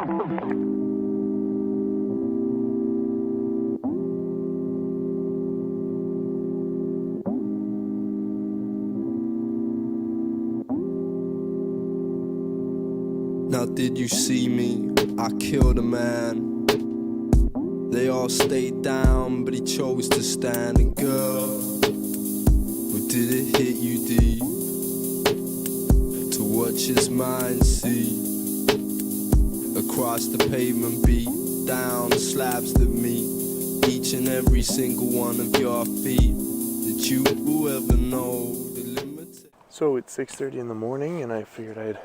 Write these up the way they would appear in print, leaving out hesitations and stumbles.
Now did you see me? I killed a man. They all stayed down, but he chose to stand. And girl, or did it hit you deep? To watch his mind see across the pavement, beat down the slabs that meet each and every single one of your feet. That you will ever know the limits. So it's 6:30 in the morning, and I figured I'd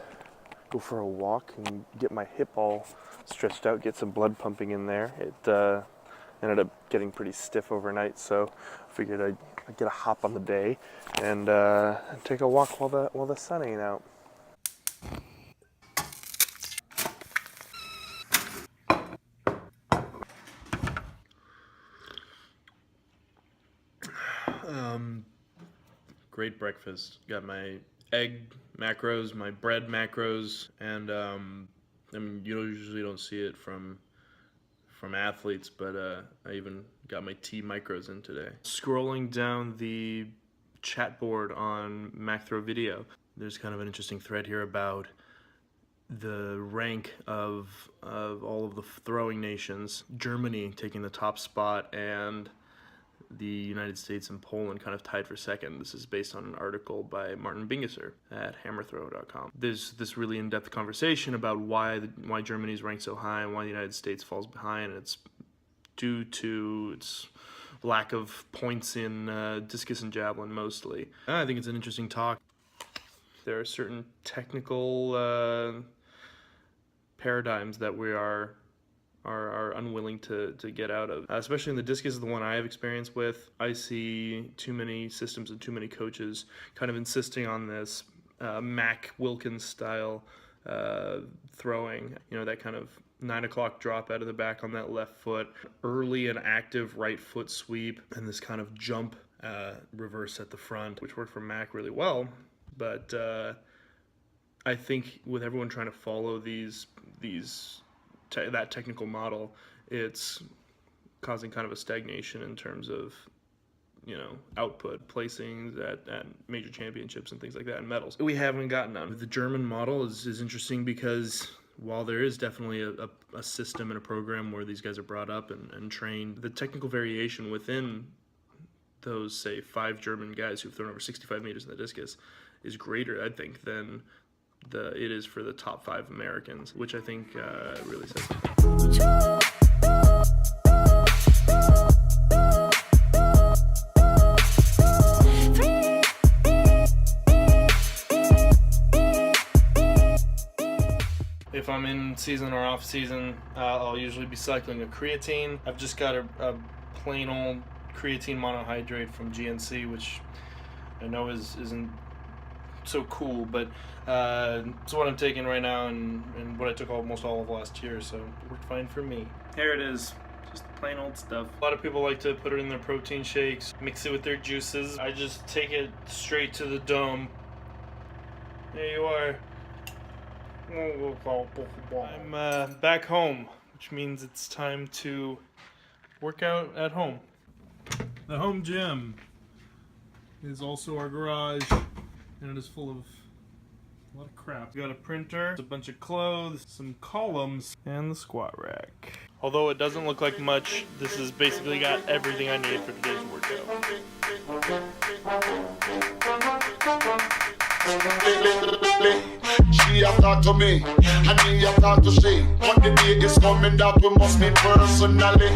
go for a walk and get my hip all stretched out, get some blood pumping in there. It ended up getting pretty stiff overnight, so I figured I'd get a hop on the day and take a walk while the sun ain't out. Great breakfast. Got my egg macros, my bread macros, and I mean, you usually don't see it from athletes, but I even got my tea micros in today. Scrolling down the chat board on MacThrow Video, there's kind of an interesting thread here about the rank of all of the throwing nations. Germany taking the top spot, and the United States and Poland kind of tied for second. This is based on an article by Martin Bingesser at hammerthrow.com. There's this really in-depth conversation about why Germany's ranked so high and why the United States falls behind. And it's due to its lack of points in discus and javelin mostly. I think it's an interesting talk. There are certain technical paradigms that we are unwilling to get out of. Especially in the discus is the one I have experience with. I see too many systems and too many coaches kind of insisting on this Mac Wilkins style throwing. You know, that kind of 9 o'clock drop out of the back on that left foot, early and active right foot sweep, and this kind of jump reverse at the front, which worked for Mac really well. But I think with everyone trying to follow that technical model, it's causing kind of a stagnation in terms of, you know, output, placings at major championships and things like that, and medals. We haven't gotten none. The German model is interesting because while there is definitely a system and a program where these guys are brought up and trained, the technical variation within those, say, 5 German guys who've thrown over 65 meters in the discus is greater, I think, than it is for the top 5 Americans, which I think really says something. If I'm in season or off season, I'll usually be cycling a creatine. I've just got a plain old creatine monohydrate from GNC, which I know isn't so cool, but it's what I'm taking right now and what I took almost all of last year, so it worked fine for me. Here it is, just plain old stuff. A lot of people like to put it in their protein shakes, mix it with their juices. I just take it straight to the dome. There you are. I'm back home, which means it's time to work out at home. The home gym is also our garage, and it is full of a lot of crap. We got a printer, a bunch of clothes, some columns, and the squat rack. Although it doesn't look like much, this has basically got everything I need for today's workout. She have talked to me, and he have talked to she. But the day is coming that we must meet personally.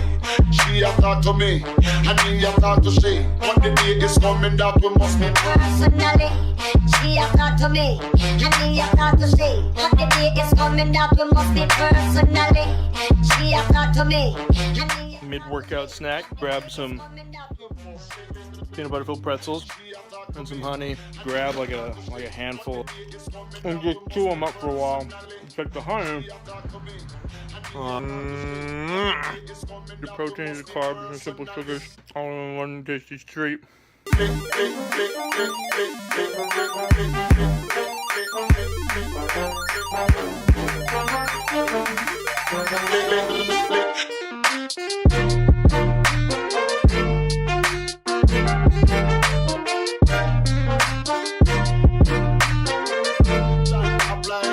She have talked to me, and he have talked to she. But the day is coming that we must meet personally. She have talked to me, and he have talked to she. But the day is coming that we must meet personally. She have talked to me, and he Mid-workout snack, grab some peanut butter filled pretzels and some honey. Grab like a handful and just chew them up for a while. Take the honey, the proteins, the carbs, and simple sugars all in one tasty treat. John apply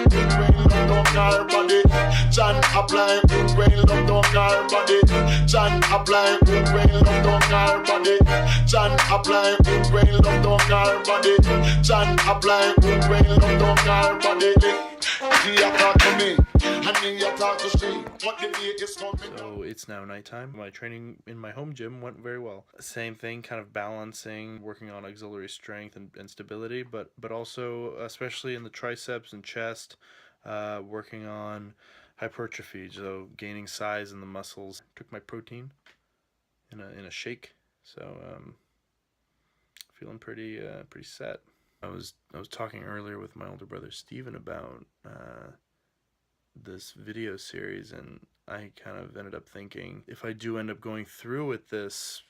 good brain love down her body. John apply good brain love down her body. John apply good brain love down her body. John apply good brain love down her body. He a talk to me, and me a talk to she. What the day is coming. So it's now nighttime. My training in my home gym went very well. Same thing, kind of balancing, working on auxiliary strength and stability, but also, especially in the triceps and chest, working on hypertrophy, so gaining size in the muscles. Took my protein in a shake, so feeling pretty set. I was talking earlier with my older brother Steven about this video series, and I kind of ended up thinking, if I do end up going through with this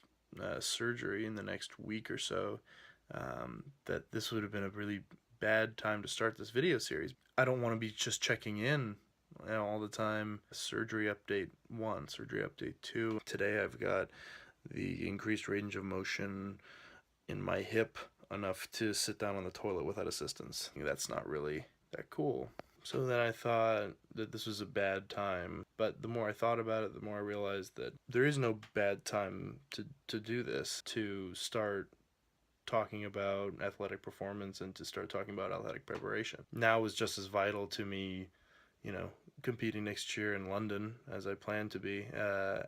surgery in the next week or so, that this would have been a really bad time to start this video series. I don't want to be just checking in all the time. Surgery update 1, surgery update 2. Today I've got the increased range of motion in my hip enough to sit down on the toilet without assistance. That's not really that cool. So then I thought that this was a bad time, but the more I thought about it, the more I realized that there is no bad time to do this, to start talking about athletic performance and to start talking about athletic preparation. Now is just as vital to me, competing next year in London, as I plan to be,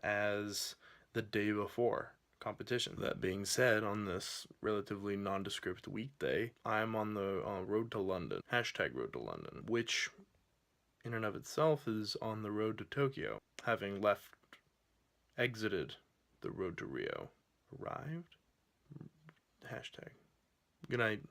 as the day before competition. That being said, on this relatively nondescript weekday, I'm on the road to London, #road to London, which in and of itself is on the road to Tokyo, having exited the road to Rio. Arrived? #. Good night.